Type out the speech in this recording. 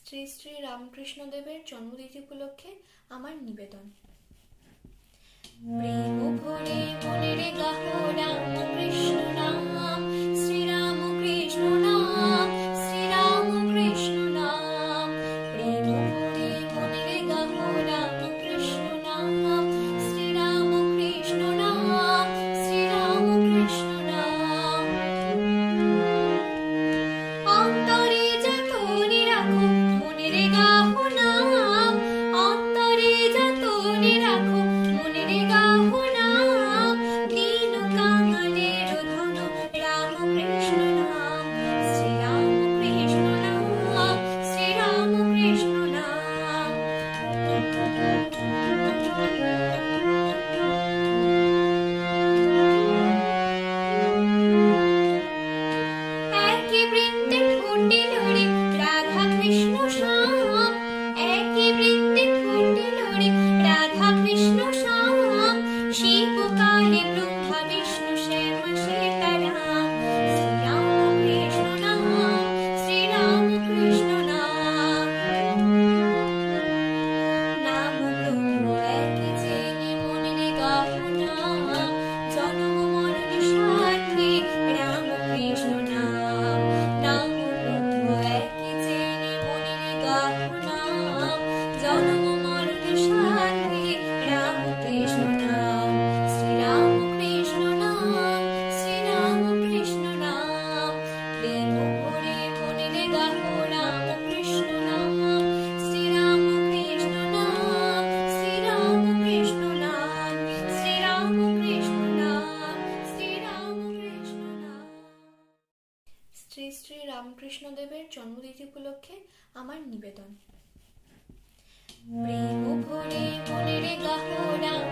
শ্রী শ্রী রামকৃষ্ণ দেবের জন্মতিথি উপলক্ষে আমার নিবেদন। প্রেম ভরে মনের গাহ রামকৃষ্ণ নাম, শ্রীরাম কৃষ্ণ নাম, শ্রীরাম কৃষ্ণ নাম। প্রেম ভরে মনের গাহ রামকৃষ্ণ নাম, শ্রীরাম কৃষ্ণ নাম, শ্রীরাম কৃষ্ণ নাম। অন্তরে যতনে রাখো মনের গাহ নাম, অন্তরে যতনে রাখো মনের গাহ নাম। দীন কাঙালের ধন রামকৃষ্ণ নাম, শ্রীরাম কৃষ্ণ নাম, শ্রীরাম কৃষ্ণ নাম। একই বৃন্দে ফুটিল রে রাধা কৃষ্ণ শ্যাম, একই বৃন্দে ফুটিল রে রাধা কৃষ্ণ শ্যাম। শিব কালে ব্রহ্মা বিষ্ণু শ্যাম সীতারাম, শ্রীরাম কৃষ্ণ নাম, শ্রীরাম কৃষ্ণ নাম। নাম ব্রহ্ম একই জেনে মনের গাহ নাম, জন্ম মরণ সাথী রাম কৃষ্ণ নাম। নাম ব্রহ্ম একই জেনে মনের গাহ নাম, জন্ম মরণ সাথী রাম কৃষ্ণ নাম। শ্রীরাম কৃষ্ণ নাম, শ্রীরাম কৃষ্ণ নাম। প্রেম ভরে মনের গাহ রামকৃষ্ণ নাম, শ্রীরাম কৃষ্ণ নাম, শ্রীরাম কৃষ্ণ নাম, শ্রীরাম কৃষ্ণ নাম, শ্রীরাম কৃষ্ণ নাম। শ্রী শ্রী রামকৃষ্ণ দেবের জন্মতিথি উপলক্ষে আমার নিবেদন। প্রেম ভরে মনের গাহ রাম